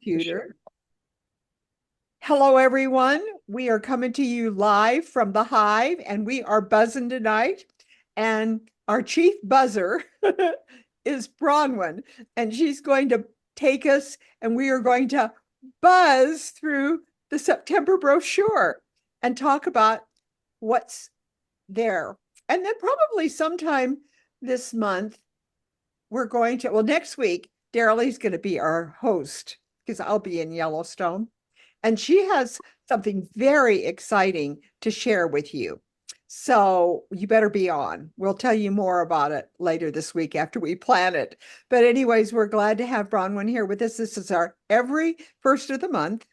computer. Hello, everyone. We are coming to you live from the Hive, and we are buzzing tonight. And our chief buzzer is Bronwyn, and she's going to take us, and we are going to buzz through the September brochure and talk about what's there. And then probably sometime this month, we're going to, well, next week, Daryl's going to be our host because I'll be in Yellowstone. And she has something very exciting to share with you. So you better be on. We'll tell you more about it later this week after we plan it. But anyways, we're glad to have Bronwyn here with us. This is our every first of the month.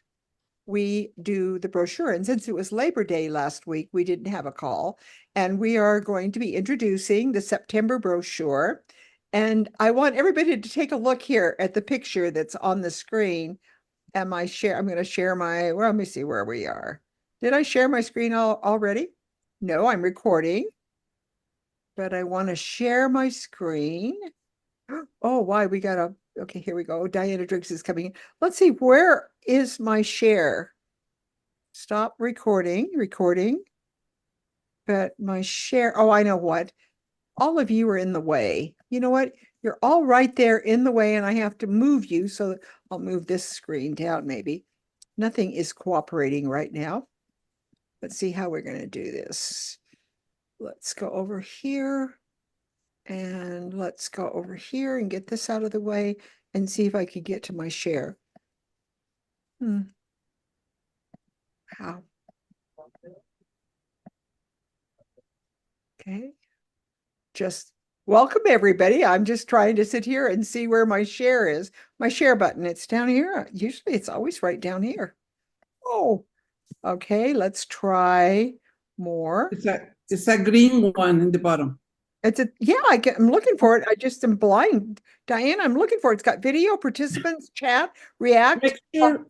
We do the brochure. And since it was Labor Day last week, we didn't have a call. And we are going to be introducing the September brochure. And I want everybody to take a look here at the picture that's on the screen. I'm going to share well, let me see where we are. Did I share my screen already? No, I'm recording, but I want to share my screen. Oh, why? Okay, here we go. Diana Driggs is coming in. Let's see, where is my share? Stop recording. But my share, oh, I know what. All of you are in the way. You know what? You're all right there in the way, and I have to move you. So I'll move this screen down maybe. Nothing is cooperating right now. Let's see how we're going to do this. Let's go over here. And let's go over here and get this out of the way and see if I can get to my share. Wow. Okay. Just welcome everybody. I'm just trying to sit here and see where my share is. My share button, it's down here. Usually it's always right down here. Oh, okay. Let's try more. It's a green one in the bottom. I'm looking for it. I just am blind. Diana, I'm looking for it. It's got video, participants, chat, react.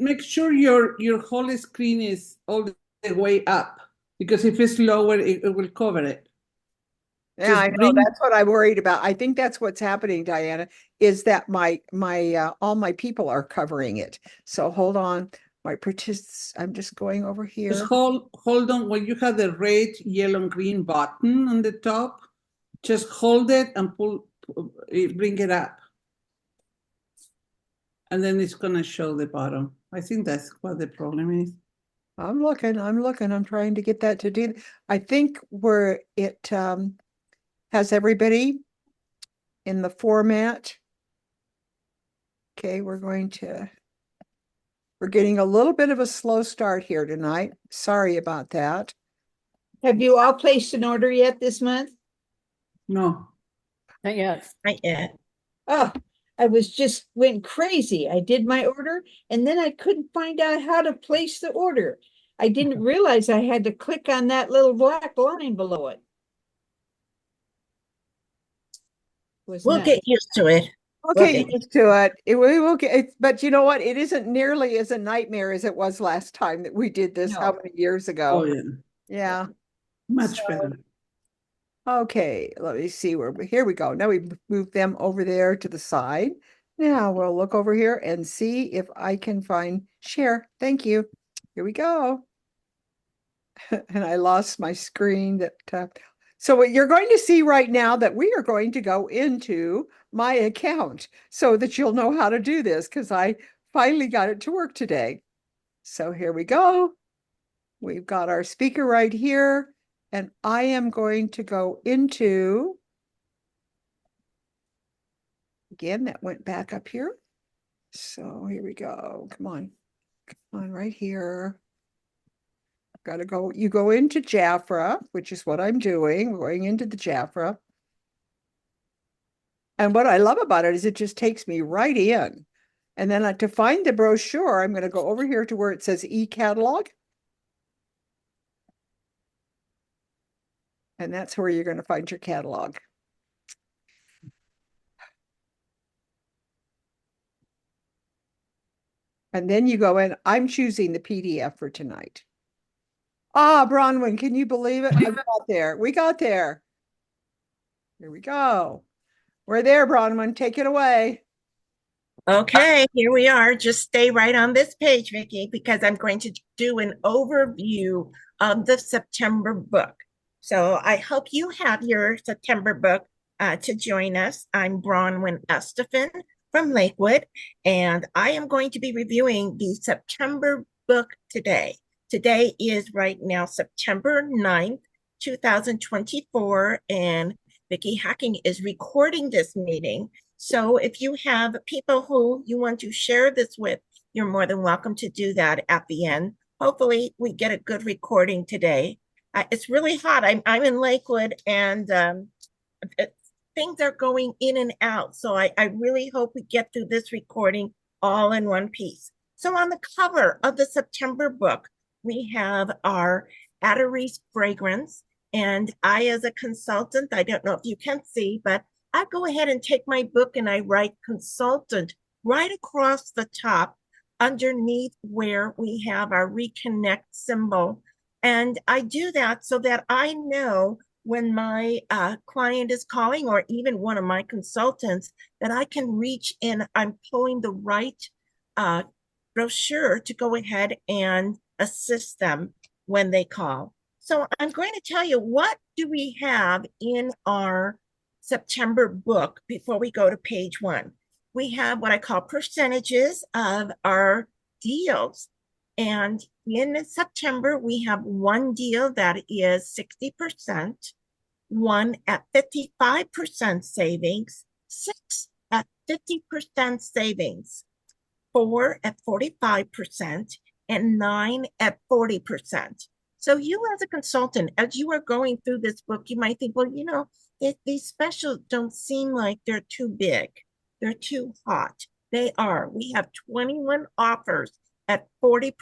Make sure your whole screen is all the way up, because if it's lower, it will cover it. Yeah, I know. That's what I'm worried about. I think that's what's happening, Diana, is that my all my people are covering it. So hold on. I'm just going over here. Just hold on. When you have the red, yellow, and green button on the top, just hold it and bring it up. And then it's gonna show the bottom. I think that's what the problem is. I'm looking. I'm trying to get that to do. I think where it has everybody in the format. Okay, we're getting a little bit of a slow start here tonight. Sorry about that. Have you all placed an order yet this month? No. Not yet. Not yet. Oh, I went crazy. I did my order and then I couldn't find out how to place the order. I didn't realize I had to click on that little black line below it. We'll get used to it. Okay, used to it. We will get it, but you know what? It isn't nearly as a nightmare as it was last time that we did this. How many years ago? Oh, yeah. Yeah. Much better. Okay, let me see here we go. Now we moved them over there to the side. Now we'll look over here and see if I can find share. Thank you. Here we go. And I lost my screen so what you're going to see right now that we are going to go into my account so that you'll know how to do this because I finally got it to work today. So here we go. We've got our speaker right here, and I am going to go into, again, that went back up here. So here we go. Come on, right here. You go into Jafra, which is what I'm doing. We're going into the Jafra. And what I love about it is it just takes me right in. And then to find the brochure, I'm going to go over here to where it says e-catalog. And that's where you're going to find your catalog. And then you go in, I'm choosing the PDF for tonight. Ah, Bronwyn, can you believe it? We got there. Here we go. We're there, Bronwyn. Take it away. Okay, here we are. Just stay right on this page, Vicki, because I'm going to do an overview of the September book. So I hope you have your September book to join us. I'm Bronwyn Estaphan from Lakewood, and I am going to be reviewing the September book today. Today is right now September 9th, 2024, and Vicki Hacking is recording this meeting. So if you have people who you want to share this with, you're more than welcome to do that at the end. Hopefully we get a good recording today. It's really hot. I'm in Lakewood, and things are going in and out. So I really hope we get through this recording all in one piece. So on the cover of the September book, we have our Atterese fragrance. And I, as a consultant, I don't know if you can see, but I go ahead and take my book and I write consultant right across the top underneath where we have our reconnect symbol. And I do that so that I know when my client is calling, or even one of my consultants, that I can reach in, I'm pulling the right brochure to go ahead and assist them when they call. So I'm going to tell you, what do we have in our September book before we go to page 1? We have what I call percentages of our deals. And in September, we have one deal that is 60%, one at 55% savings, 6 at 50% savings, 4 at 45%, and 9 at 40%. So you, as a consultant, as you are going through this book, you might think, well, you know, these specials don't seem like they're too big. They're too hot. They are. We have 21 offers at 40%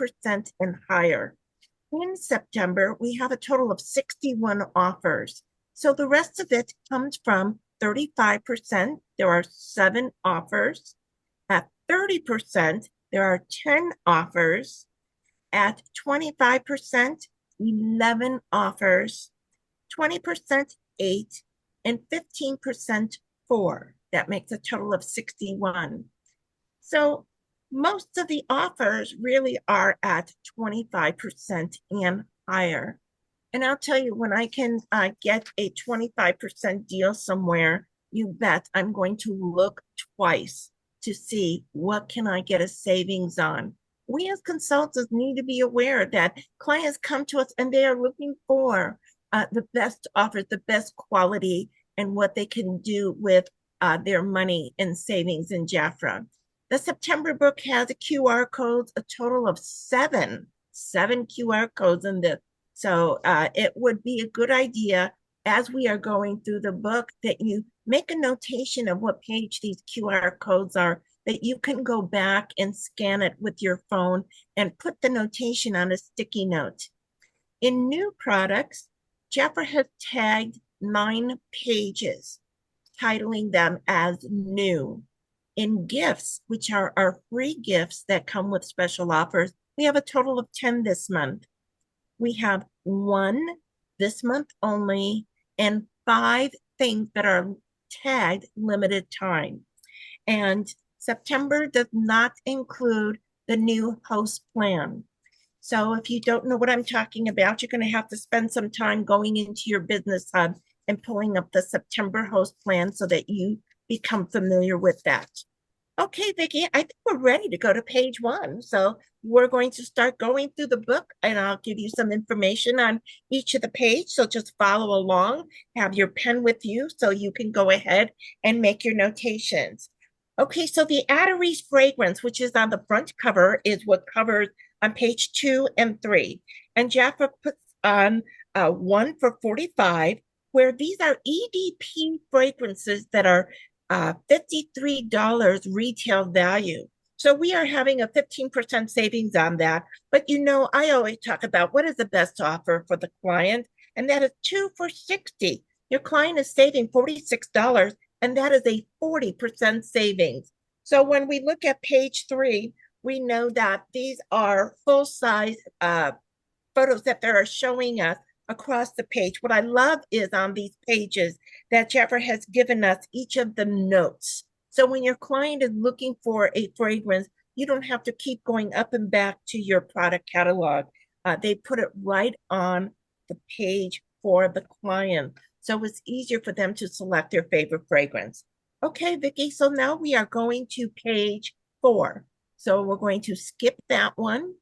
and higher. In September, we have a total of 61 offers. So the rest of it comes from 35%. There are 7 offers. At 30%, there are 10 offers. At 25%, 11 offers. 20%, 8, and 15%, 4. That makes a total of 61. So most of the offers really are at 25% and higher. And I'll tell you, when I can get a 25% deal somewhere, you bet I'm going to look twice to see what can I get a savings on. We as consultants need to be aware that clients come to us and they are looking for the best offers, the best quality, and what they can do with their money and savings in Jafra. The September book has a QR codes, a total of 7 QR codes in this. So it would be a good idea, as we are going through the book, that you make a notation of what page these QR codes are, that you can go back and scan it with your phone and put the notation on a sticky note. In new products, Jafra has tagged 9 pages, titling them as new. In gifts, which are our free gifts that come with special offers, we have a total of 10 this month. We have 1 this month only, and 5 things that are tagged limited time. And September does not include the new host plan. So if you don't know what I'm talking about, you're going to have to spend some time going into your business hub and pulling up the September host plan so that you become familiar with that. Okay, Vicki, I think we're ready to go to page 1. So we're going to start going through the book, and I'll give you some information on each of the pages. So just follow along, have your pen with you so you can go ahead and make your notations. Okay, so the Atterese fragrance, which is on the front cover, is what covers on page 2 and 3. And Jafra puts on 1 for 45, where these are EDP fragrances that are $53 retail value. So we are having a 15% savings on that. But you know, I always talk about what is the best offer for the client, and that is 2 for 60. Your client is saving $46, and that is a 40% savings. So when we look at page 3, we know that these are full-size photos that they are showing us across the page. What I love is on these pages that Jafra has given us each of the notes So when your client is looking for a fragrance, you don't have to keep going up and back to your product catalog. They put it right on the page for the client. So it's easier for them to select their favorite fragrance. Okay, Vicki, so now we are going to page 4. So we're going to skip that one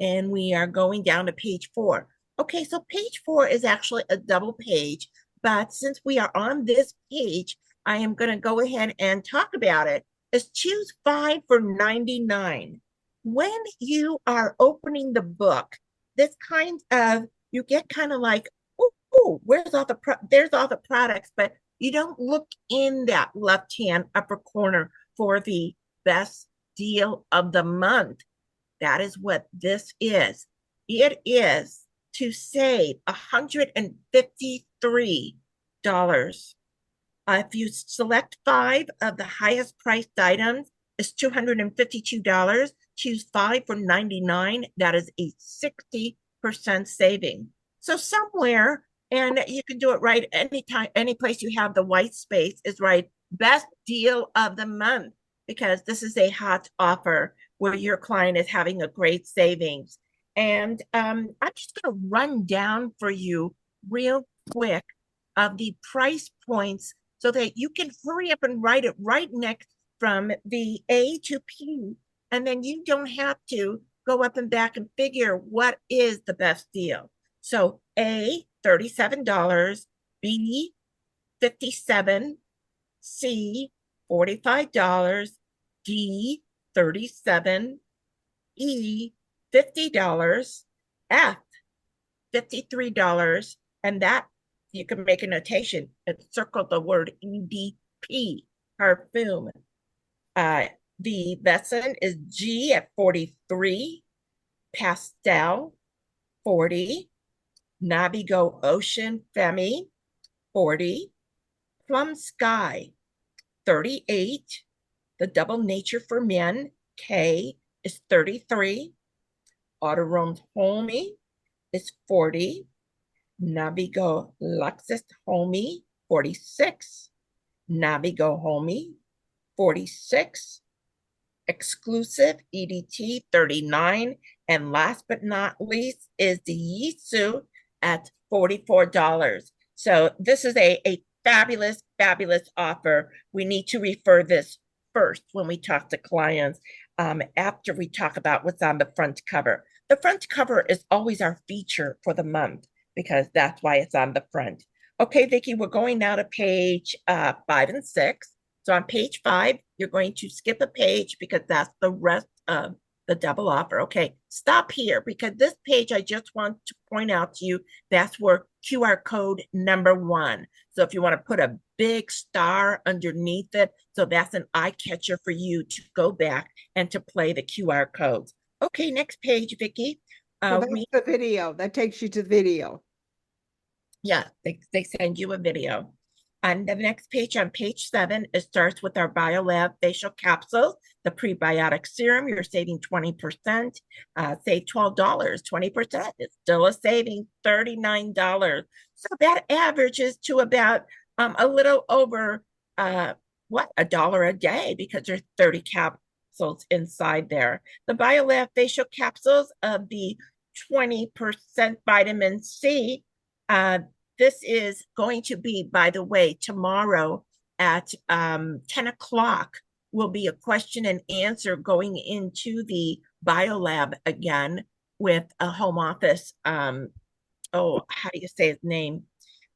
and we are going down to page 4. Okay, so page 4 is actually a double page, but since we are on this page, I am going to go ahead and talk about it. Is choose 5 for 99. When you are opening the book, this kind of, you get kind of like, oh, where's all the, there's all the products, but you don't look in that left-hand upper corner for the best deal of the month. That is what this is. It is to save $153. If you select 5 of the highest priced items, it's $252. Choose 5 for 99. That is a 60% saving. So somewhere, and you can do it right anytime, any place you have the white space is right. Best deal of the month, because this is a hot offer where your client is having a great savings. And I'm just going to run down for you real quick of the price points so that you can hurry up and write it right next from the A to P. And then you don't have to go up and back and figure what is the best deal. So A, $37, B, 57, C, $45, D, 37, E, $50, F, $53, and that you can make a notation and circle the word EDP, perfume. The Vesson is G at 43, Pastel, 40, Navigo Ocean Femi, 40, Plum Sky, 38, the Double Nature for Men, K, is 33, Autorome's Homey is 40, Navigo Luxus Homey, 46, Navigo Homey, 46, Exclusive EDT, 39, and last but not least is the Yisu at $44. So this is a fabulous, fabulous offer. We need to refer this first when we talk to clients, after we talk about what's on the front cover. The front cover is always our feature for the month because that's why it's on the front. Okay, Vicki, we're going now to page 5 and 6. So on page 5, you're going to skip a page because that's the rest of the double offer. Okay, stop here because this page, I just want to point out to you, that's where QR code number 1. So if you want to put a big star underneath it, so that's an eye catcher for you to go back and to play the QR codes. Okay, next page, Vicki. So that's the video. That takes you to the video. Yeah, they send you a video. On the next page, on page 7, it starts with our BioLab facial capsules, the prebiotic serum. You're saving 20%, save $12, 20%. It's still a saving, $39. So that averages to about a little over, $1 a day because there's 30 capsules inside there. The BioLab facial capsules of the 20% vitamin C, this is going to be, by the way, tomorrow at 10 o'clock will be a question and answer going into the BioLab again with a home office. How do you say his name?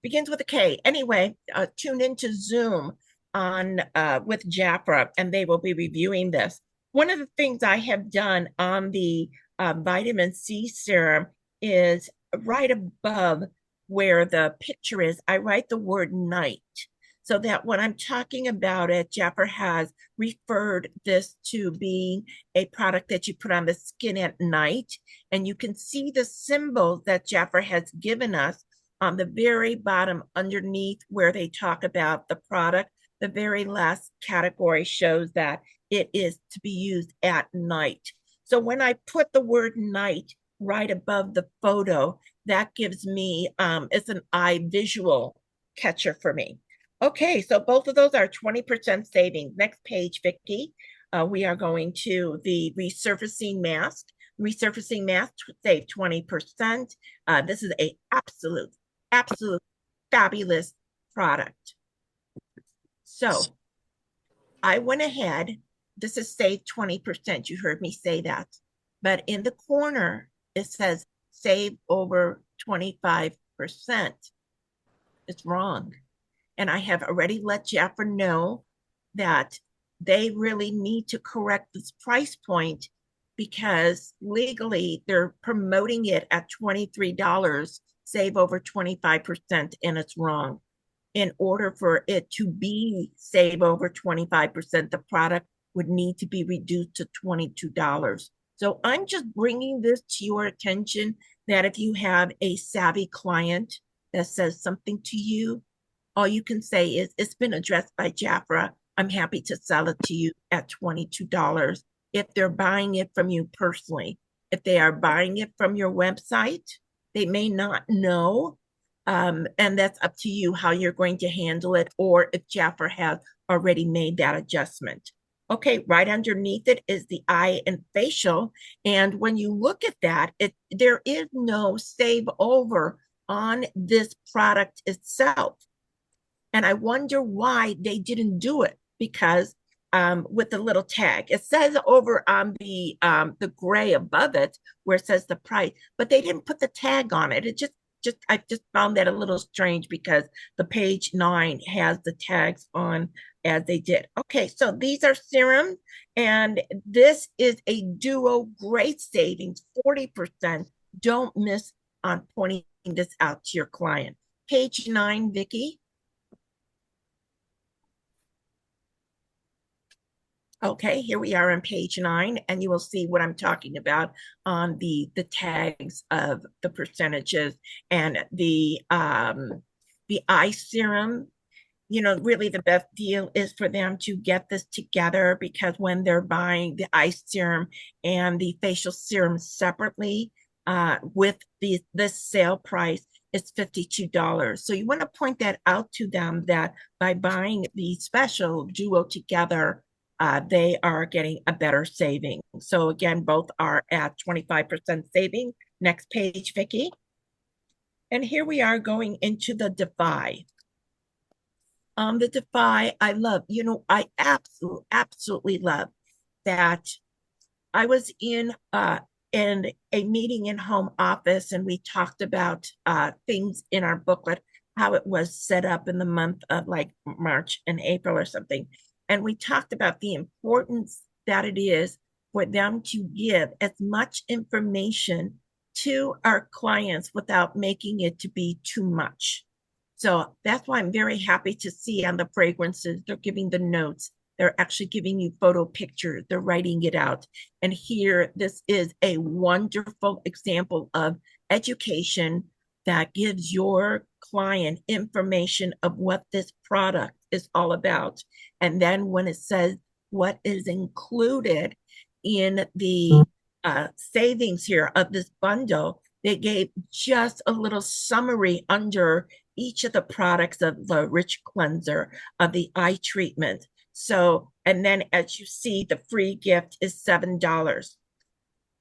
Begins with a K. Anyway, tune into Zoom on with Jafra, and they will be reviewing this. One of the things I have done on the vitamin C serum is right above where the picture is, I write the word night so that when I'm talking about it, Jafra has referred this to being a product that you put on the skin at night. And you can see the symbols that Jafra has given us on the very bottom underneath where they talk about the product. The very last category shows that it is to be used at night. So when I put the word night right above the photo, that gives me, it's an eye visual catcher for me. Okay, so both of those are 20% savings. Next page, Vicki. We are going to the resurfacing mask. Resurfacing mask save 20%. This is a absolute fabulous product. So I went ahead. This is save 20%. You heard me say that. But in the corner, it says save over 25%. It's wrong. And I have already let Jafra know that they really need to correct this price point because legally they're promoting it at $23, save over 25%, and it's wrong. In order for it to be save over 25%, the product would need to be reduced to $22. So I'm just bringing this to your attention that if you have a savvy client that says something to you, all you can say is, it's been addressed by Jafra. I'm happy to sell it to you at $22 if they're buying it from you personally. If they are buying it from your website, they may not know. And that's up to you how you're going to handle it, or if Jafra has already made that adjustment. Okay, right underneath it is the eye and facial. And when you look at that, there is no save over on this product itself. And I wonder why they didn't do it, because with the little tag, it says over on the gray above it where it says the price, but they didn't put the tag on it. I just found that a little strange because the page 9 has the tags on as they did. Okay, so these are serums, and this is a duo great savings, 40%. Don't miss on pointing this out to your client. Page 9, Vicki. Okay, here we are on page 9, and you will see what I'm talking about on the tags of the percentages and the eye serum. You know, really the best deal is for them to get this together, because when they're buying the eye serum and the facial serum separately, with this sale price, it's $52. So you want to point that out to them that by buying the special duo together, they are getting a better saving. So again, both are at 25% saving. Next page, Vicki. And here we are going into the Defy. The Defy, I love, I absolutely love that. I was in a meeting in home office, and we talked about things in our booklet, how it was set up in the month of like March and April or something. And we talked about the importance that it is for them to give as much information to our clients without making it to be too much. So that's why I'm very happy to see on the fragrances, they're giving the notes. They're actually giving you photo pictures. They're writing it out. And here, this is a wonderful example of education that gives your client information of what this product is all about. And then when it says what is included in the savings here of this bundle, they gave just a little summary under each of the products of the Rich Cleanser, of the eye treatment. So, and then as you see, the free gift is $7.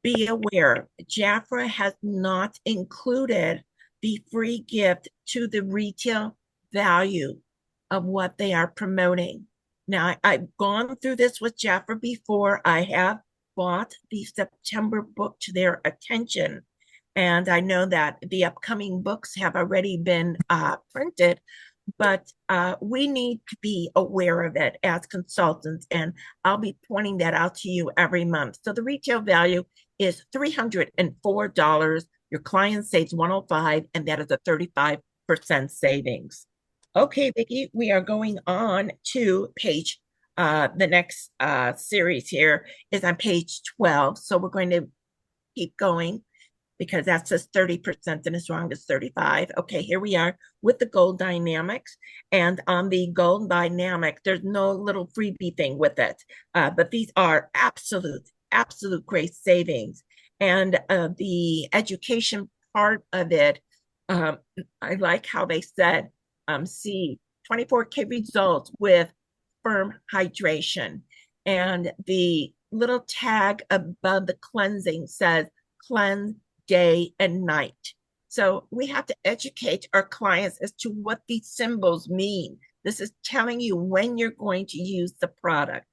Be aware, Jafra has not included the free gift to the retail value of what they are promoting. Now, I've gone through this with Jafra before. I have brought the September book to their attention. And I know that the upcoming books have already been printed, but we need to be aware of it as consultants, and I'll be pointing that out to you every month. So the retail value is $304. Your client saves $105, and that is a 35% savings. Okay, Vicki, we are going on to page, the next series here is on page 12. So we're going to keep going, because that says 30% and as wrong as 35. Okay, here we are with the Gold Dynamics. And on the Gold Dynamic, there's no little freebie thing with it. But these are absolute great savings. And the education part of it, I like how they said, see 24K results with firm hydration. And the little tag above the cleansing says cleanse day and night. So we have to educate our clients as to what these symbols mean. This is telling you when you're going to use the product.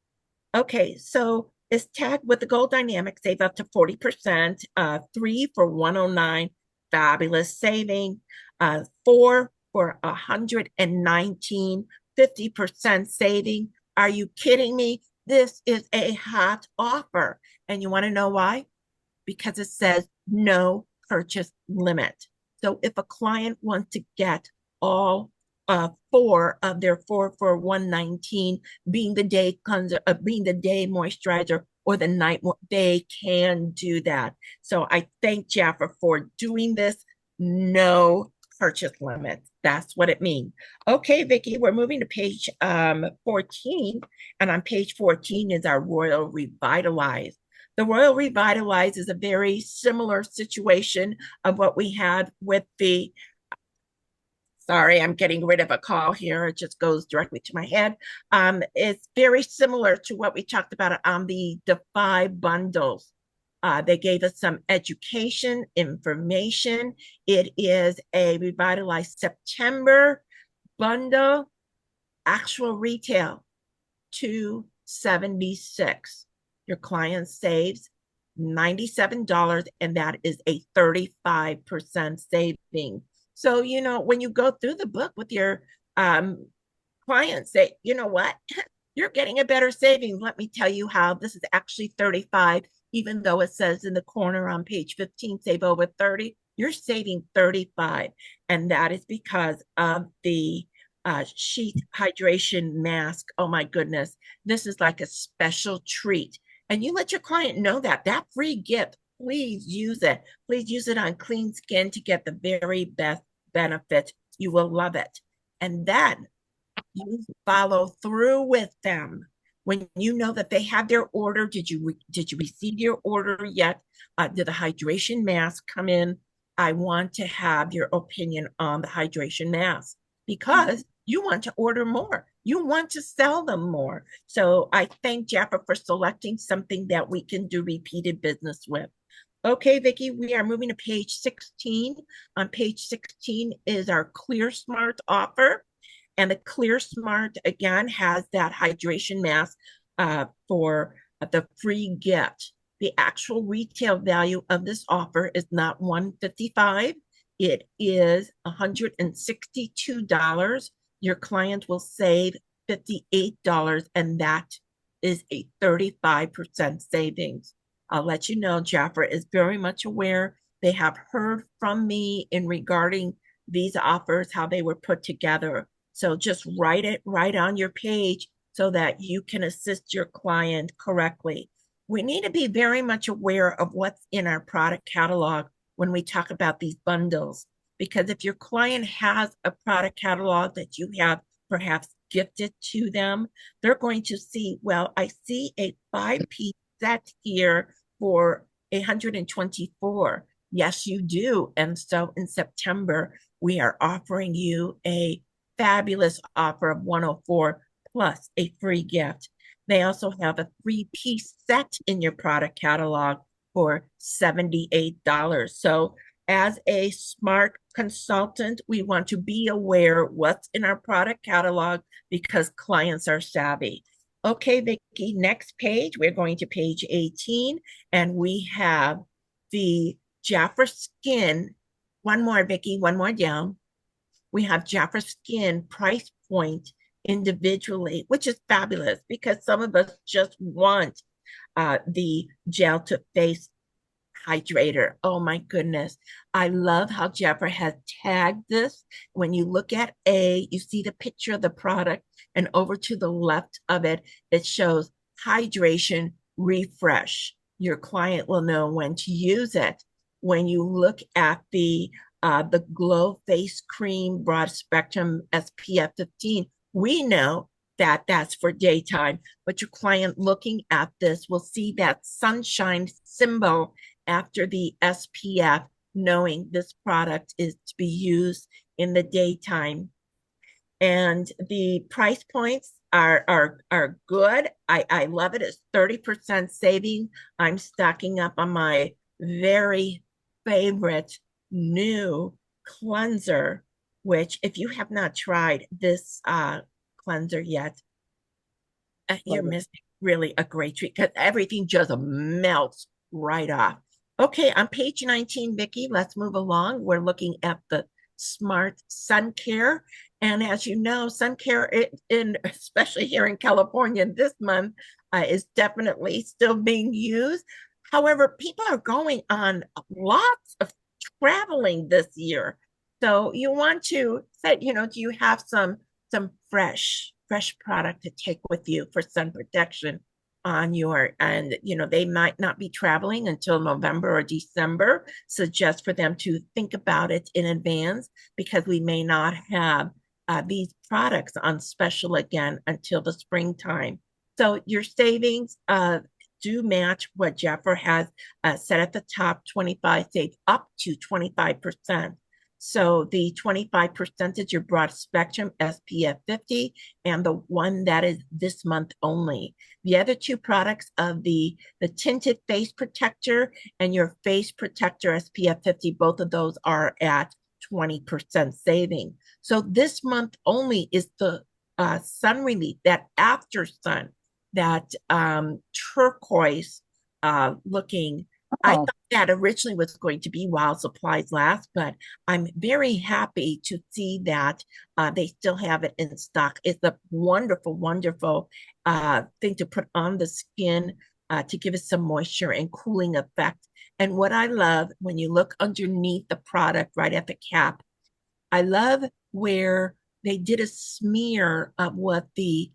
Okay, so it's tagged with the Gold Dynamic, save up to 40%, 3 for 109, fabulous saving, 4 for 119, 50% saving. Are you kidding me? This is a hot offer. And you want to know why? Because it says no purchase limit. So if a client wants to get all 4 of their 4 for 119 being the day cleanser, being the day moisturizer or the night, they can do that. So I thank Jafra for doing this. No purchase limit. That's what it means. Okay, Vicki, we're moving to page 14. And on page 14 is our Royal Revitalize. The Royal Revitalize is a very similar situation of what we had with the, sorry, I'm getting rid of a call here. It just goes directly to my head. It's very similar to what we talked about on the 5 bundles. They gave us some education, information. It is a Revitalize September bundle, actual retail, $276. Your client saves $97, and that is a 35% saving. So, you know, when you go through the book with your clients, say, you know what, you're getting a better savings. Let me tell you how this is actually 35, even though it says in the corner on page 15, save over 30, you're saving 35. And that is because of the sheet hydration mask. Oh my goodness, this is like a special treat. And you let your client know that free gift, please use it. Please use it on clean skin to get the very best benefit. You will love it. And then you follow through with them. When you know that they have their order, did you receive your order yet? Did the hydration mask come in? I want to have your opinion on the hydration mask because you want to order more. You want to sell them more. So I thank Jafra for selecting something that we can do repeated business with. Okay, Vicki, we are moving to page 16. On page 16 is our Clear Smart offer. And the Clear Smart, again, has that hydration mask for the free gift. The actual retail value of this offer is not $155. It is $162. Your client will save $58, and that is a 35% savings. I'll let you know, Jafra is very much aware. They have heard from me in regarding these offers, how they were put together. So just write it right on your page so that you can assist your client correctly. We need to be very much aware of what's in our product catalog when we talk about these bundles. Because if your client has a product catalog that you have perhaps gifted to them, they're going to see, well, I see a 5-piece set here for $124. Yes, you do. And so in September, we are offering you a fabulous offer of $104 plus a free gift. They also have a 3-piece set in your product catalog for $78. So as a smart consultant, we want to be aware what's in our product catalog because clients are savvy. Okay, Vicki, next page, we're going to page 18, and we have the Jafra Skin. One more, Vicki, one more down. We have Jafra Skin price point individually, which is fabulous because some of us just want the gel to face hydrator. Oh my goodness. I love how Jafra has tagged this. When you look at A, you see the picture of the product, and over to the left of it, it shows hydration refresh. Your client will know when to use it. When you look at the Glow Face Cream Broad Spectrum SPF 15, we know that that's for daytime, but your client looking at this will see that sunshine symbol after the SPF, knowing this product is to be used in the daytime. and the price points are good. I love it. It's 30% saving. I'm stocking up on my very favorite new cleanser, which if you have not tried this cleanser yet, you're missing really a great treat because everything just melts right off. Okay, on page 19, Vicki, let's move along. We're looking at the Smart Sun Care. And as you know, sun care, especially here in California this month, is definitely still being used. However, people are going on lots of traveling this year. So you want to say, do you have some fresh product to take with you for sun protection on your, and they might not be traveling until November or December, suggest for them to think about it in advance because we may not have these products on special again until the springtime. So your savings do match what Jafra has set at the top. 25 save up to 25%. So the 25% is your broad spectrum SPF 50 and the one that is this month only. The other two products of the tinted face protector and your face protector SPF 50, both of those are at 20% saving. So this month only is the sun relief, that after sun, that turquoise looking. I thought that originally was going to be while supplies last, but I'm very happy to see that they still have it in stock. It's a wonderful, wonderful thing to put on the skin to give it some moisture and cooling effect. And what I love when you look underneath the product right at the cap, I love where they did a smear of what the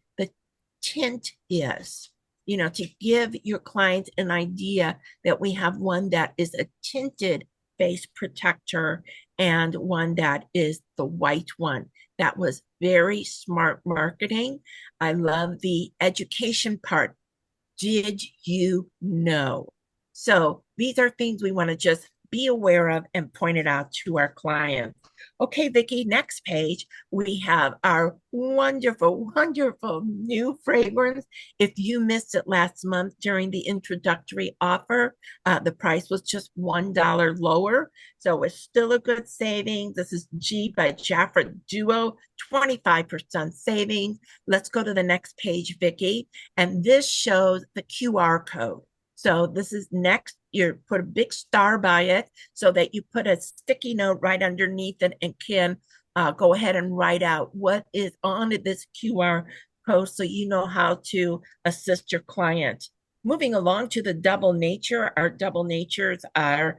tint is, to give your clients an idea that we have one that is a tinted face protector and one that is the white one. That was very smart marketing. I love the education part. Did you know? So these are things we want to just be aware of and point it out to our clients. Okay, Vicki, next page, we have our wonderful, wonderful new fragrance. If you missed it last month during the introductory offer, the price was just $1 lower. So it's still a good savings. This is G by Jafra Duo, 25% savings. Let's go to the next page, Vicki. And this shows the QR code. So this is next. You put a big star by it so that you put a sticky note right underneath it and can go ahead and write out what is on this QR code so you know how to assist your client. Moving along to the double nature, our double natures are,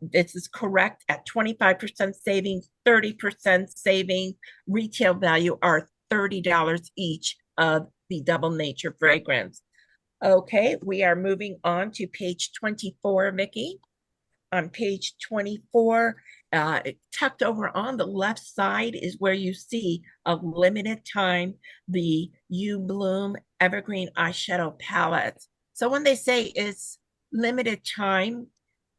this is correct, at 25% savings, 30% savings. Retail value are $30 each of the double nature fragrance. Okay, we are moving on to page 24, Vicki. On page 24, tucked over on the left side is where you see a limited time, the You Bloom Evergreen Eyeshadow Palette. So when they say it's limited time,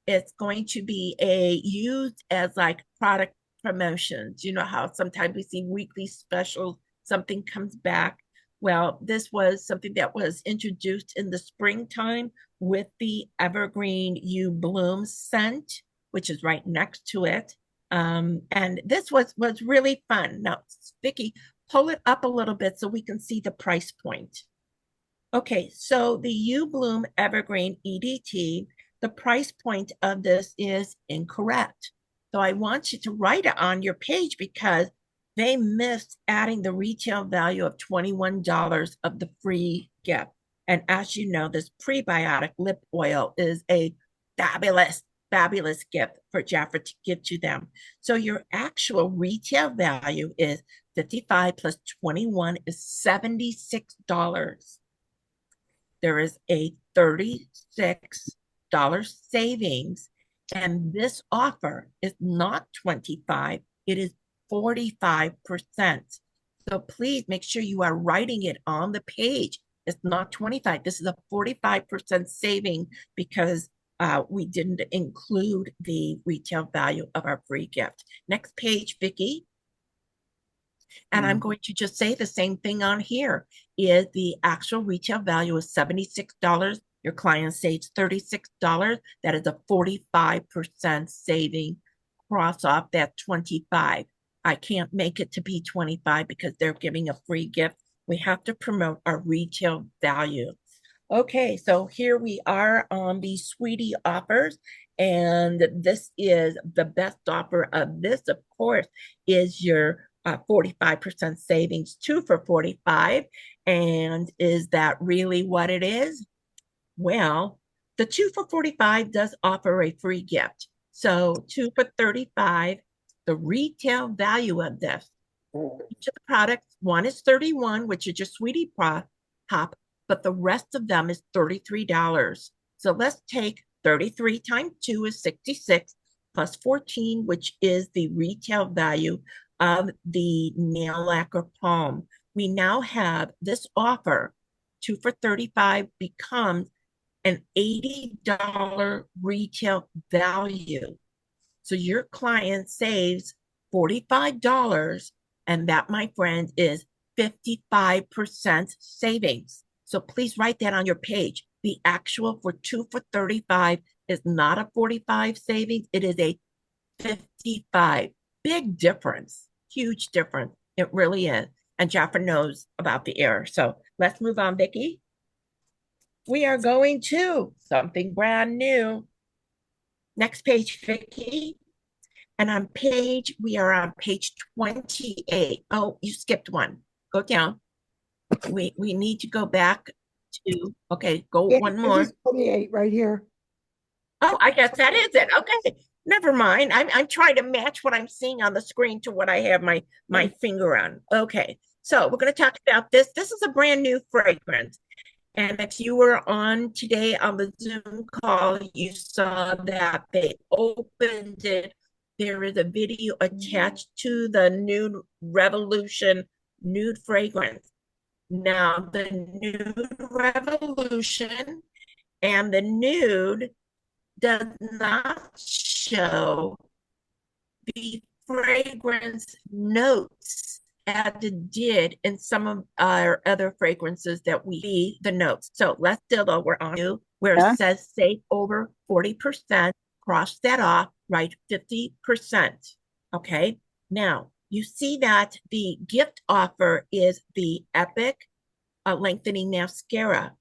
it's going to be used as like product promotions. You know how sometimes we see weekly specials, something comes back. Well, this was something that was introduced in the springtime with the Evergreen You Bloom scent, which is right next to it. And this was really fun. Now, Vicki, pull it up a little bit so we can see the price point. Okay, so the You Bloom Evergreen EDT, the price point of this is incorrect. So I want you to write it on your page because they missed adding the retail value of $21 of the free gift. And as you know, this prebiotic lip oil is a fabulous, fabulous gift for Jafra to give to them. So your actual retail value is 55 plus 21 is $76. There is a $36 savings. And this offer is not 25, it is 45%. So please make sure you are writing it on the page. It's not 25. This is a 45% saving because we didn't include the retail value of our free gift. Next page, Vicki. And I'm going to just say the same thing on here. Is the actual retail value is $76. Your client saves $36. That is a 45% saving. Cross off that 25. I can't make it to be 25 because they're giving a free gift. We have to promote our retail value. Okay, so here we are on the Sweetie offers, and this is the best offer of this, of course, is your 45% savings, 2 for 45. And is that really what it is? Well, the 2 for 45 does offer a free gift. So 2 for 35, the retail value of this, each of the products, one is 31, which is your Sweetie Pop, but the rest of them is $33. So let's take 33 times 2 is 66 plus 14, which is the retail value of the nail lacquer palm. We now have this offer, 2 for 35 becomes an $80 retail value. So your client saves $45, and that, my friend, is 55% savings. So please write that on your page. The actual for 2 for 35 is not a 45 savings. It is a 55. Big difference. Huge difference. It really is. And Jafra knows about the error. So let's move on, Vicki. We are going to something brand new. Next page, Vicki. And we are on page 28. Oh, you skipped one. Go down. We need to go back to, okay, go one more. This is 28 right here. Oh, I guess that is it. Okay, never mind. I'm trying to match what I'm seeing on the screen to what I have my finger on. Okay, so we're going to talk about this. This is a brand new fragrance. And if you were on today on the Zoom call, you saw that they opened it. There is a video attached to the Nude Revolution nude fragrance. Now, the Nude Revolution and the nude does not show the fragrance notes as it did in some of our other fragrances that we see the notes. So let's still, we're on to where it says save over 40%, cross that off, write 50%. Okay, now you see that the gift offer is the Epic Lengthening Mascara,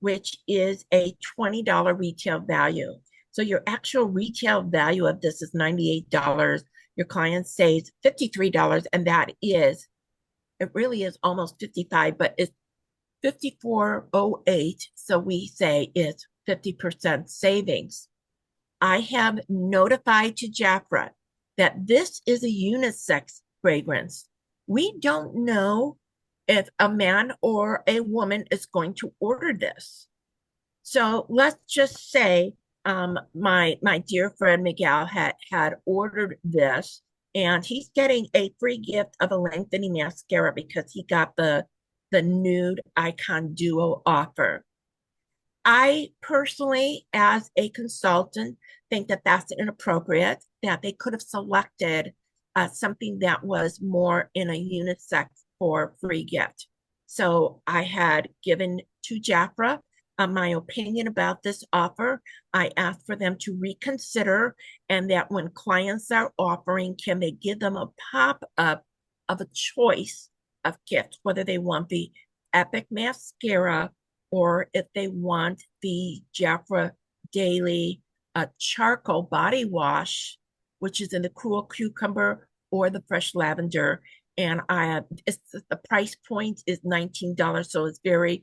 which is a $20 retail value. So your actual retail value of this is $98. Your client saves $53, and that is, it really is almost 55, but it's 54.08. So we say it's 50% savings. I have notified to Jafra that this is a unisex fragrance. We don't know if a man or a woman is going to order this. So let's just say my dear friend Miguel had ordered this, and he's getting a free gift of a lengthening mascara because he got the Nude Icon Duo offer. I personally, as a consultant, think that that's inappropriate, that they could have selected something that was more in a unisex for free gift. So I had given to Jafra my opinion about this offer. I asked for them to reconsider, and that when clients are offering, can they give them a pop-up of a choice of gifts, whether they want the Epic Mascara or if they want the Jafra Daily Charcoal Body Wash, which is in the Cool Cucumber or the Fresh Lavender. And the price point is $19, so it's very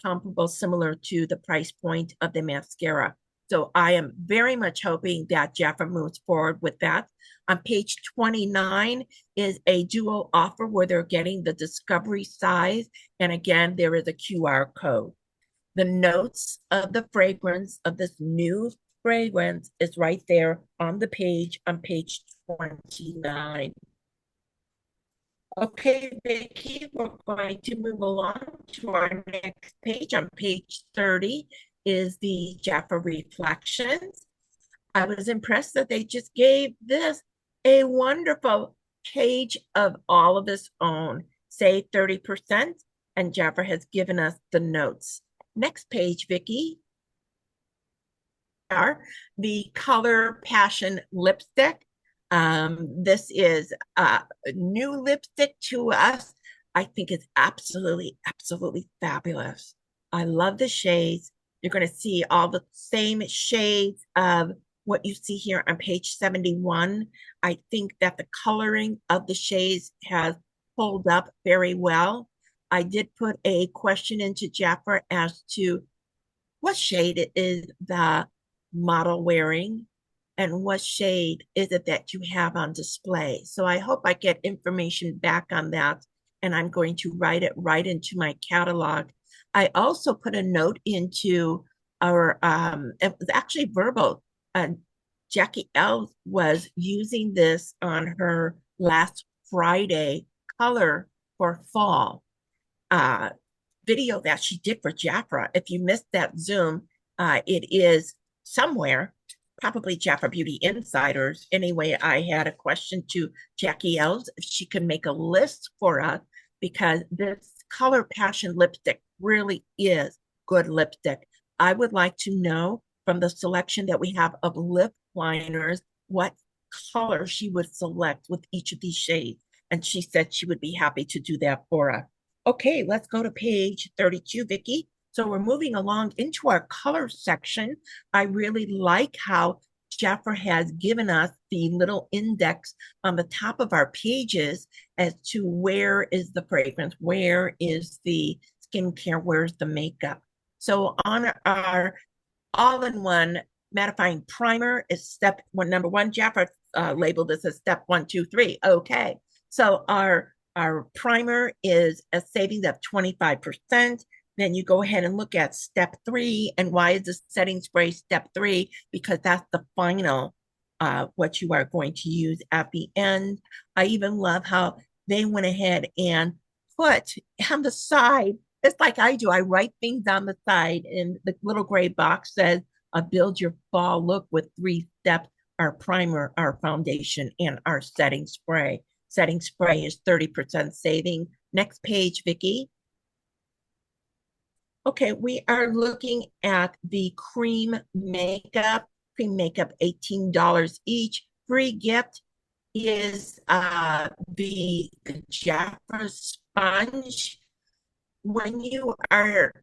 comparable, similar to the price point of the mascara. So I am very much hoping that Jafra moves forward with that. On page 29 is a duo offer where they're getting the discovery size. And again, there is a QR code. The notes of the fragrance of this new fragrance is right there on the page, on page 29. Okay, Vicki, we're going to move along to our next page. On page 30 is the Jafra Reflections. I was impressed that they just gave this a wonderful page of all of his own, say 30%, and Jafra has given us the notes. Next page, Vicki. Are the Color Passion lipstick. This is a new lipstick to us. I think it's absolutely, absolutely fabulous. I love the shades. You're going to see all the same shades of what you see here on page 71. I think that the coloring of the shades has pulled up very well. I did put a question into Jafra as to what shade it is the model wearing and what shade is it that you have on display. So I hope I get information back on that, and I'm going to write it right into my catalog. I also put a note into our, it was actually verbal. Jackie L was using this on her last Friday color for fall video that she did for Jafra. If you missed that Zoom, it is somewhere, probably Jafra Beauty Insiders. Anyway, I had a question to Jackie Els if she could make a list for us, because this Color Passion lipstick really is good lipstick. I would like to know from the selection that we have of lip liners, what color she would select with each of these shades. And she said she would be happy to do that for us. Okay, let's go to page 32, Vicki. So we're moving along into our color section. I really like how Jafra has given us the little index on the top of our pages as to where is the fragrance, where is the skincare, where's the makeup. So on our all-in-one mattifying primer is step one, number one. Jafra labeled this as step 1, 2, 3. Okay, so our primer is a savings of 25%. Then you go ahead and look at step 3. And why is the setting spray step 3? Because that's the final, what you are going to use at the end. I even love how they went ahead and put on the side, it's like I do, I write things on the side, and the little gray box says, build your fall look with 3 steps, our primer, our foundation, and our setting spray. Setting spray is 30% saving. Next page, Vicki. Okay, we are looking at the cream makeup. Cream makeup, $18 each. Free gift is the Jafra sponge. When you are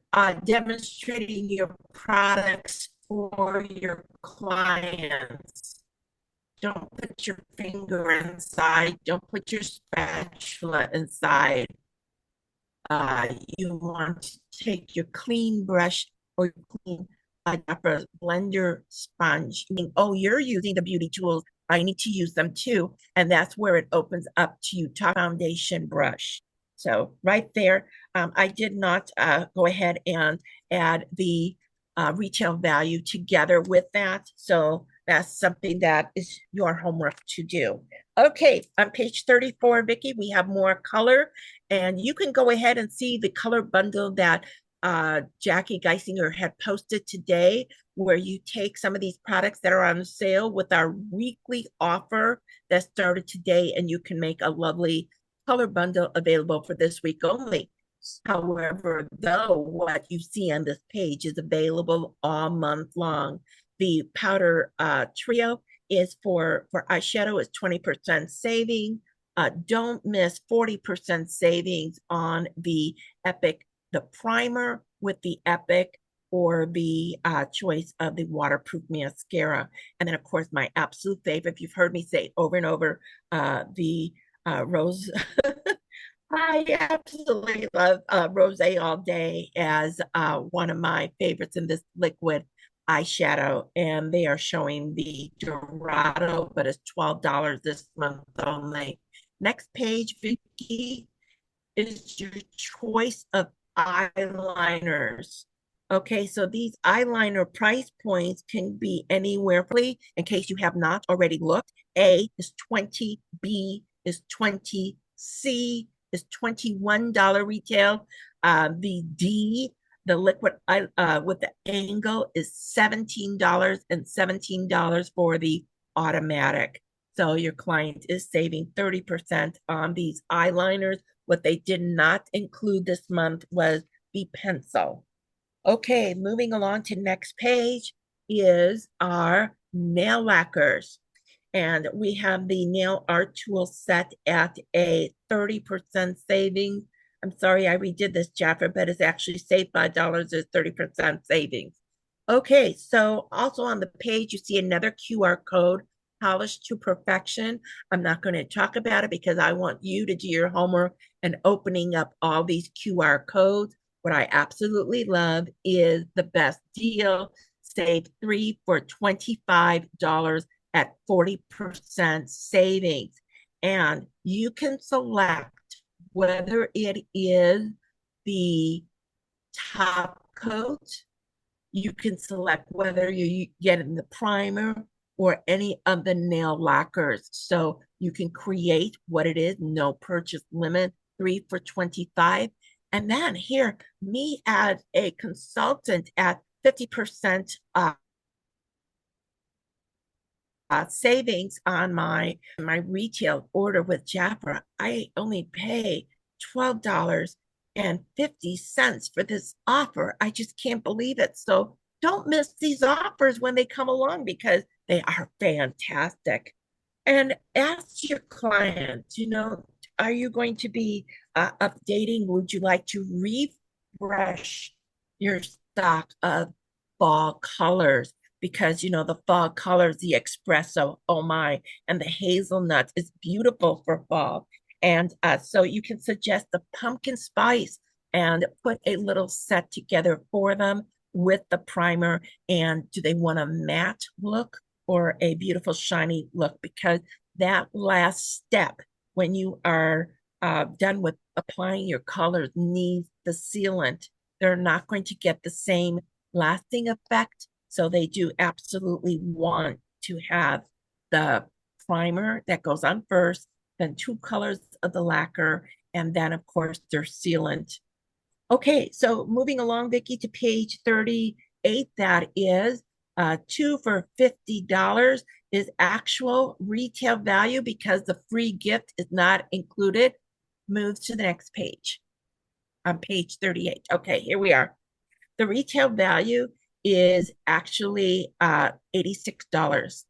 demonstrating your products for your clients, don't put your finger inside. Don't put your spatula inside. You want to take your clean brush or clean blender sponge. Oh, you're using the beauty tools. I need to use them too. And that's where it opens up to you. Top foundation brush. So right there, I did not go ahead and add the retail value together with that. So that's something that is your homework to do. Okay, on page 34, Vicki, we have more color, and you can go ahead and see the color bundle that Jackie Geisinger had posted today, where you take some of these products that are on sale with our weekly offer that started today, and you can make a lovely color bundle available for this week only. However, though, what you see on this page is available all month long. The powder trio is for eyeshadow is 20% saving. Don't miss 40% savings on the Epic, the primer with the Epic, or the choice of the waterproof mascara. And then, of course, my absolute favorite, if you've heard me say over and over, the Rose. I absolutely love Rose All Day as one of my favorites in this liquid eyeshadow, and they are showing the Dorado, but it's $12 this month only. Next page, Vicki, is your choice of eyeliners. Okay, so these eyeliner price points can be anywhere, in case you have not already looked. A is 20, B is 20, C is $21 retail. The D, the liquid with the angle, is $17 and $17 for the automatic. So your client is saving 30% on these eyeliners. What they did not include this month was the pencil. Okay, moving along to next page is our nail lacquers. And we have the nail art tool set at a 30% savings. I'm sorry I redid this, Jafra, but it's actually saved $5 is 30% savings. Okay, so also on the page, you see another QR code, polished to perfection. I'm not going to talk about it because I want you to do your homework and opening up all these QR codes. What I absolutely love is the best deal. Save 3 for $25 at 40% savings. And you can select whether it is the top coat, you can select whether you get in the primer or any of the nail lacquers. So you can create what it is, no purchase limit, 3 for 25. And then here, me as a consultant at 50% savings on my retail order with Jafra, I only pay $12.50 for this offer. I just can't believe it. So don't miss these offers when they come along because they are fantastic. And ask your clients, are you going to be updating? Would you like to refresh your stock of fall colors? Because, the fall colors, the espresso, oh my, and the hazelnuts is beautiful for fall. And so you can suggest the pumpkin spice and put a little set together for them with the primer. And do they want a matte look or a beautiful shiny look? Because that last step, when you are done with applying your colors, needs the sealant. They're not going to get the same lasting effect. So they do absolutely want to have the primer that goes on first, then 2 colors of the lacquer, and then, of course, their sealant. Okay, so moving along, Vicki, to page 38, that is 2 for $50 is actual retail value because the free gift is not included. Move to the next page. On page 38. Okay, here we are. The retail value is actually $86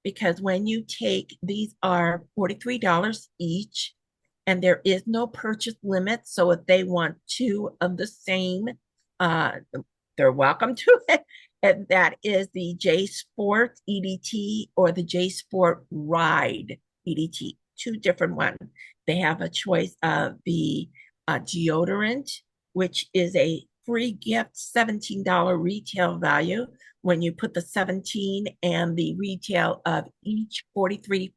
because when you take, these are $43 each, and there is no purchase limit. So if they want 2 of the same, they're welcome to it. And that is the J Sport EDT or the J Sport Ride EDT, 2 different ones. They have a choice of the deodorant, which is a free gift, $17 retail value. When you put the 17 and the retail of each 43,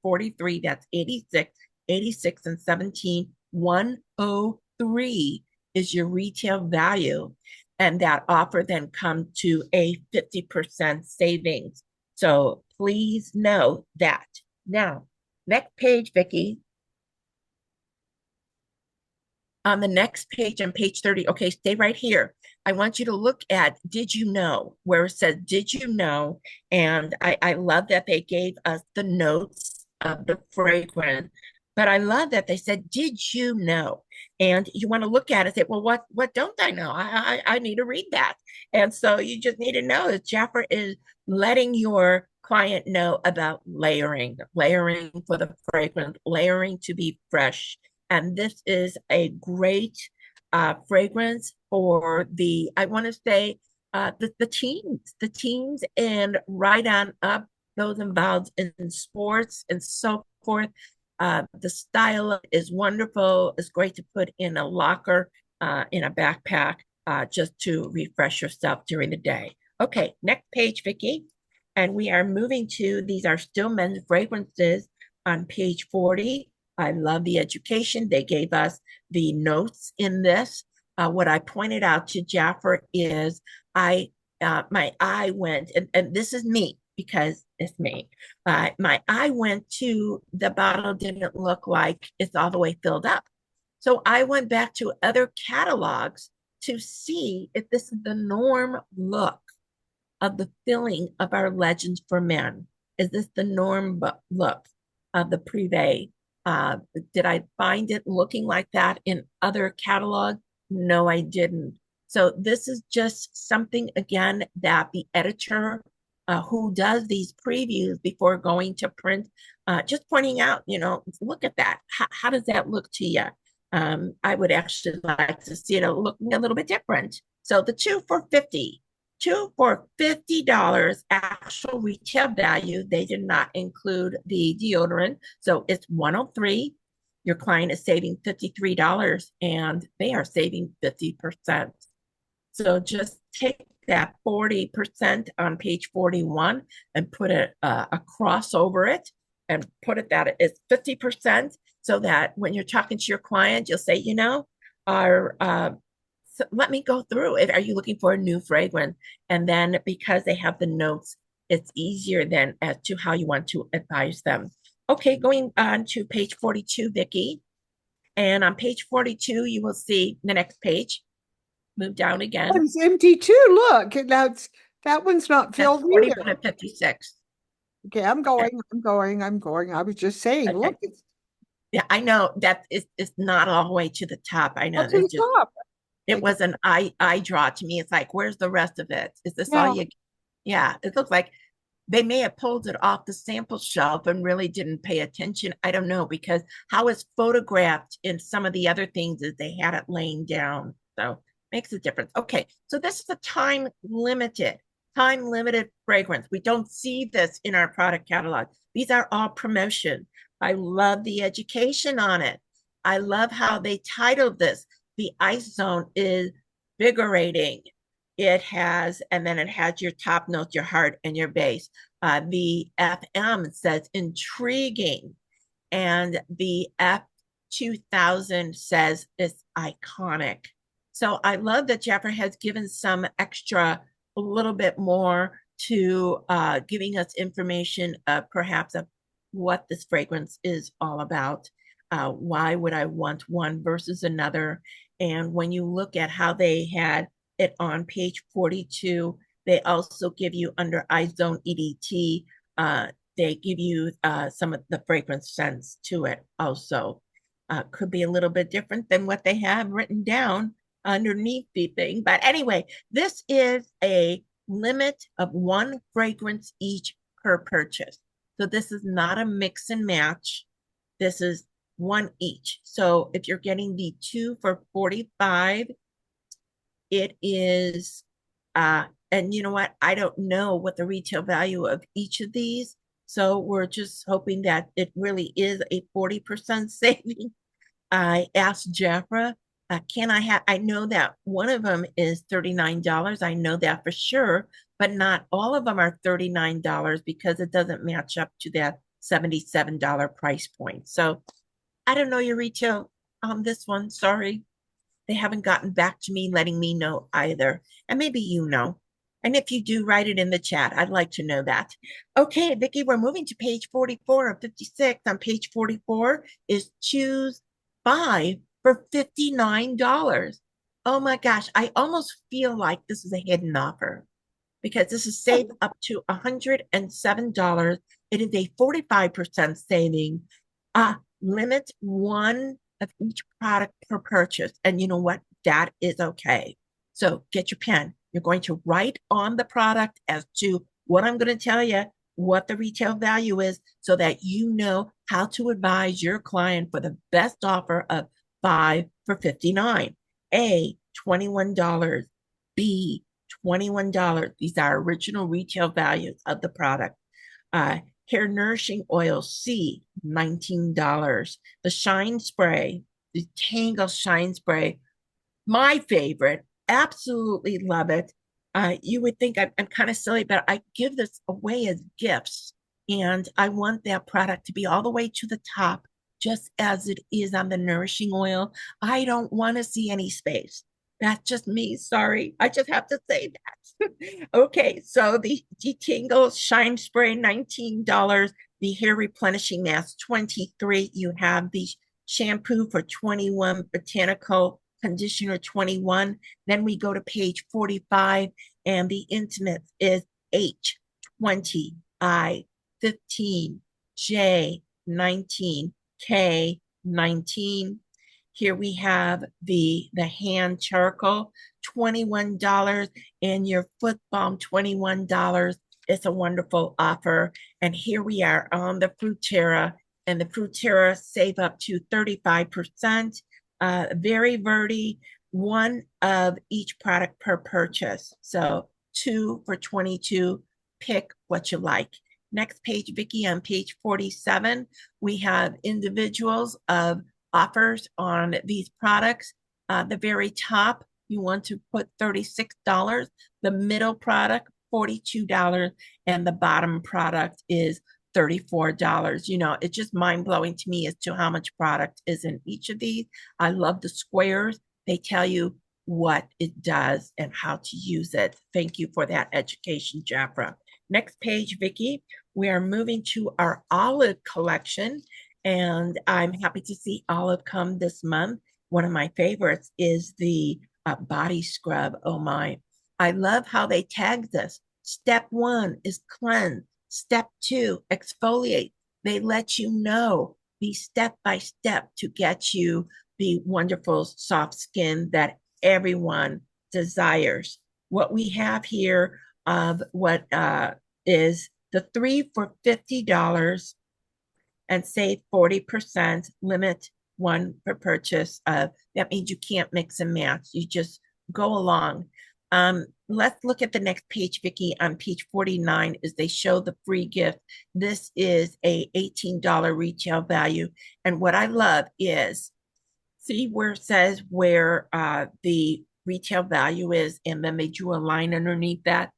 that's 86 and 17, 103 is your retail value. And that offer then comes to a 50% savings. So please know that. Now, next page, Vicki. On the next page, on page 30, okay, stay right here. I want you to look at Did You Know, where it says, Did you know? And I love that they gave us the notes of the fragrance, but I love that they said, Did you know? And you want to look at it and say, well, what don't I know? I need to read that. And so you just need to know that Jafra is letting your client know about layering for the fragrance, layering to be fresh. And this is a great fragrance for I want to say, the teens and right on up, those involved in sports and so forth. The style is wonderful. It's great to put in a locker, in a backpack, just to refresh yourself during the day. Okay, next page, Vicki. And we are moving to, these are still men's fragrances on page 40. I love the education. They gave us the notes in this. What I pointed out to Jafra is my eye went, and this is me because it's me. My eye went to the bottle didn't look like it's all the way filled up. So I went back to other catalogs to see if this is the norm look of the filling of our Legends for Men. Is this the norm look? of the Privé. Did I find it looking like that in other catalogs? No, I didn't. So this is just something, again, that the editor who does these previews before going to print, just pointing out, look at that. How does that look to you? I would actually like to see it looking a little bit different. So the two for $50 actual retail value. They did not include the deodorant. So it's 103. Your client is saving $53 and they are saving 50%. So just take that 40% on page 41 and put a cross over it and put it that it's 50% so that when you're talking to your client, you'll say, so let me go through it. Are you looking for a new fragrance? And then because they have the notes, it's easier then as to how you want to advise them. Okay, going on to page 42, Vicki. And on page 42, you will see the next page. Move down again. One's empty too. Look, that one's not filled either. 41 and 56. Okay, I'm going. I was just saying, Okay. look, Yeah, I know that it's not all the way to the top. I know to the top. It was an eye draw to me. It's like, where's the rest of it? Is this all you? Yeah, it looks like they may have pulled it off the sample shelf and really didn't pay attention. I don't know, because how it's photographed in some of the other things is they had it laying down. So makes a difference. Okay, so this is a time limited fragrance. We don't see this in our product catalog. These are all promotion. I love the education on it. I love how they titled this. The ice zone is invigorating. It has your top notes, your heart, and your base. The FM says intriguing, and the F2000 says it's iconic. So I love that Jafra has given some extra, a little bit more to giving us information, perhaps of what this fragrance is all about. Why would I want one versus another? And when you look at how they had it on page 42, they also give you under iZone EDT, they give you some of the fragrance scents to it also. Could be a little bit different than what they have written down underneath the thing. But anyway, this is a limit of one fragrance each per purchase. So this is not a mix and match. This is one each. So if you're getting the 2 for $45, it is, and you know what? I don't know what the retail value of each of these. So we're just hoping that it really is a 40% saving. I asked Jafra, I know that one of them is $39. I know that for sure, but not all of them are $39 because it doesn't match up to that $77 price point. So I don't know your retail on this one. Sorry. They haven't gotten back to me, letting me know either. And maybe you know. And if you do, write it in the chat. I'd like to know that. Okay, Vicki, we're moving to page 44 of 56. On page 44 is choose 5 for $59. Oh my gosh, I almost feel like this is a hidden offer because this is save up to $107. It is a 45% saving. Limit one of each product per purchase. And you know what? That is okay. So get your pen. You're going to write on the product as to what I'm going to tell you, what the retail value is, so that you know how to advise your client for the best offer of 5 for $59. A, $21. B, $21. These are original retail values of the product. Hair nourishing oil, C, $19. The shine spray, the Tangle shine spray, my favorite, absolutely love it. You would think I'm kind of silly, but I give this away as gifts. And I want that product to be all the way to the top, just as it is on the nourishing oil. I don't want to see any space. That's just me. Sorry. I just have to say that. Okay. So the Detangle Shine Spray, $19. The hair replenishing mask, $23. You have the shampoo for $21. Botanical conditioner, $21. Then we go to page 45 and the intimates is H, 20, I, 15, J, K19, K19. Here we have the hand charcoal, $21, and your foot balm, $21. It's a wonderful offer. And here we are on the Fruterra, and the Fruterra save up to 35%. Very Verdi, one of each product per purchase. So 2 for 22. Pick what you like. Next page, Vicki, on page 47, we have individuals of offers on these products. The very top, you want to put $36. The middle product, $42, and the bottom product is $34. You know, it's just mind-blowing to me as to how much product is in each of these. I love the squares. They tell you what it does and how to use it. Thank you for that education, Jafra. Next page, Vicki. We are moving to our olive collection, and I'm happy to see olive come this month. One of my favorites is the body scrub. Oh my. I love how they tag this. Step 1 is cleanse. Step 2, exfoliate. They let you know the step by step to get you the wonderful soft skin that everyone desires. What we have here of what is the 3 for $50 and save 40%, limit 1 per purchase. That means you can't mix and match. You just go along. Let's look at the next page, Vicki. On page 49 is they show the free gift. This is a $18 retail value. And what I love is, see where it says where the retail value is, and then they drew a line underneath that.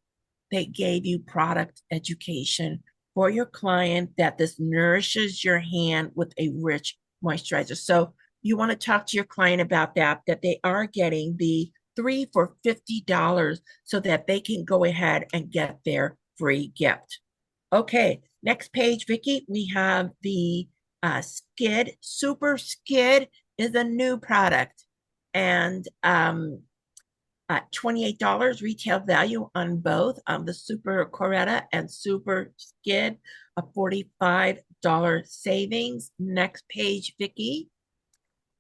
They gave you product education for your client that this nourishes your hand with a rich moisturizer. So you want to talk to your client about that they are getting the 3 for $50 so that they can go ahead and get their free gift. Okay, next page, Vicki, we have the Skid. Super Skid is a new product, and $28 retail value on both the Super Coretta and Super Skid, a $45 savings. Next page, Vicki.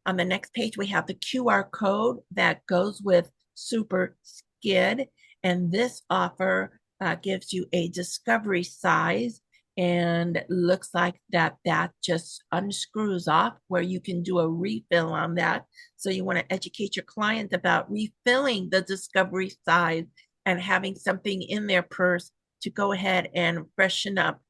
On the next page, we have the QR code that goes with Super Skid, and this offer gives you a discovery size, and looks like that just unscrews off where you can do a refill on that. So you want to educate your client about refilling the discovery size and having something in their purse to go ahead and freshen up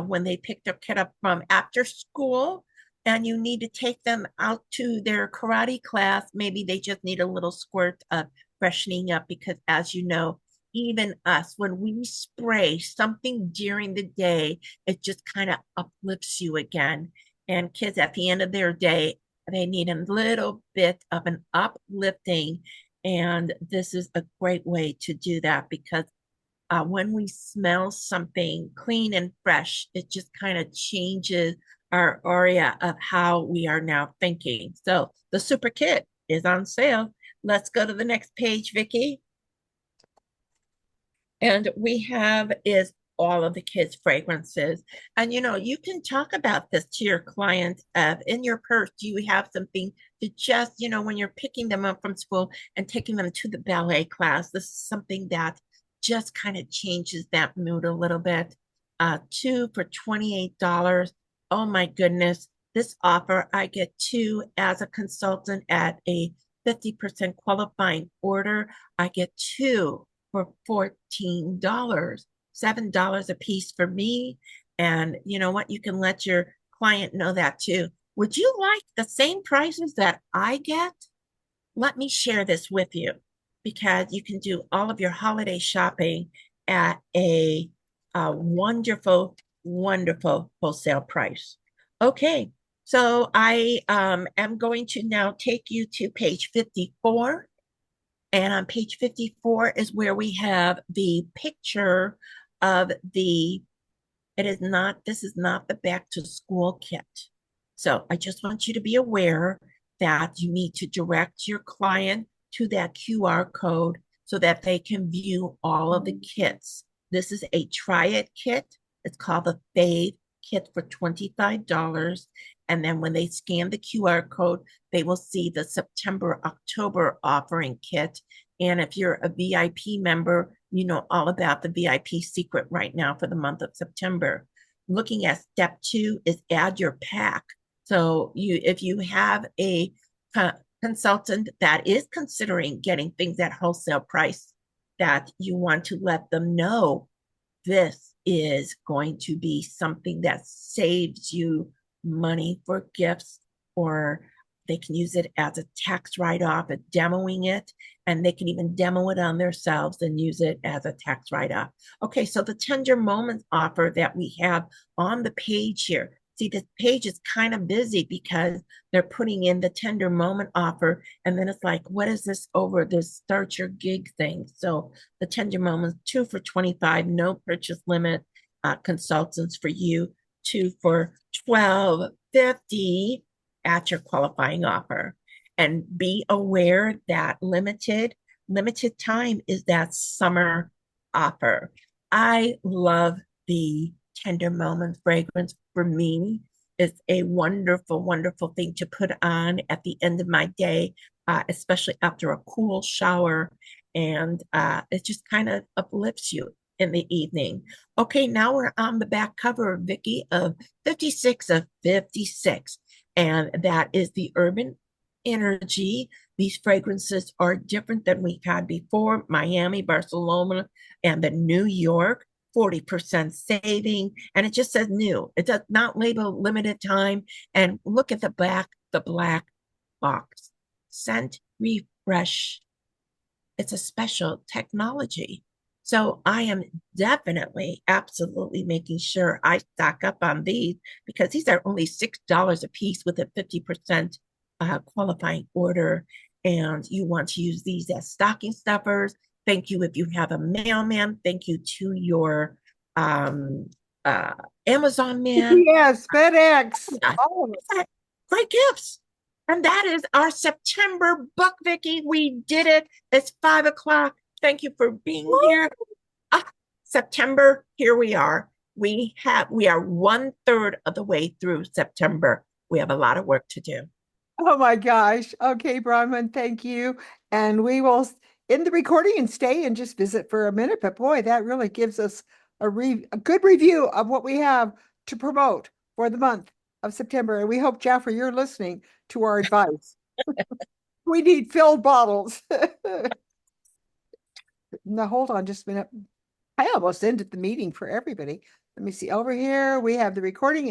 when they pick their kid up from after school and you need to take them out to their karate class. Maybe they just need a little squirt of freshening up, because as you know, even us, when we spray something during the day, it just kind of uplifts you again. And kids at the end of their day, they need a little bit of an uplifting. And this is a great way to do that, because when we smell something clean and fresh, it just kind of changes our aura of how we are now thinking. So the Super Kit is on sale. Let's go to the next page, Vicki. And we have is all of the kids' fragrances. And, you know, you can talk about this to your client in your purse. Do you have something to just, you know, when you're picking them up from school and taking them to the ballet class, this is something that just kind of changes that mood a little bit. 2 for $28. Oh my goodness. This offer, I get 2 as a consultant at a 50% qualifying order. I get 2 for $14, $7 a piece for me. And you know what? You can let your client know that too. Would you like the same prices that I get? Let me share this with you, because you can do all of your holiday shopping at a wonderful, wonderful wholesale price. Okay, so I am going to now take you to page 54. And on page 54 is where we have the picture of this is not the back to school kit. So I just want you to be aware that you need to direct your client to that QR code so that they can view all of the kits. This is a try it kit. It's called the Fave kit for $25. And then when they scan the QR code, they will see the September, October offering kit. And if you're a VIP member, you know all about the VIP secret right now for the month of September. Looking at step 2 is add your pack. So if you have a consultant that is considering getting things at wholesale price, that you want to let them know this is going to be something that saves you money for gifts, or they can use it as a tax write-off at demoing it, and they can even demo it on themselves and use it as a tax write-off. Okay, so the Tender Moments offer that we have on the page here. See, this page is kind of busy because they're putting in the Tender Moment offer, and then it's like, what is this over this start your gig thing? So the Tender Moments, 2 for $25, no purchase limit, consultants for you, 2 for $12.50 at your qualifying offer. And be aware that limited time is that summer offer. I love the Tender Moment fragrance. For me, it's a wonderful, wonderful thing to put on at the end of my day, especially after a cool shower. And it just kind of uplifts you in the evening. Okay, now we're on the back cover, Vicki, of 56 of 56. And that is the Urban Energy. These fragrances are different than we've had before. Miami, Barcelona, and the New York. 40% saving, and it just says new. It does not label limited time. And look at the black box. Scent refresh. It's a special technology. So I am definitely, absolutely making sure I stock up on these, because these are only $6 a piece with a 50% qualifying order. And you want to use these as stocking stuffers. Thank you if you have a mailman. Thank you to your Amazon man. Yes, FedEx. Oh. Great gifts. And that is our September book, Vicki. We did it. It's 5:00. Thank you for being here. September, here we are. We are 1/3 of the way through September. We have a lot of work to do. Oh my gosh. Okay, Bronwyn, thank you. And we will end the recording and stay and just visit for a minute. But boy, that really gives us a good review of what we have to promote for the month of September. And we hope, Jafra, you're listening to our advice. We need filled bottles. Now, hold on just a minute. I almost ended the meeting for everybody. Let me see. Over here, we have the recording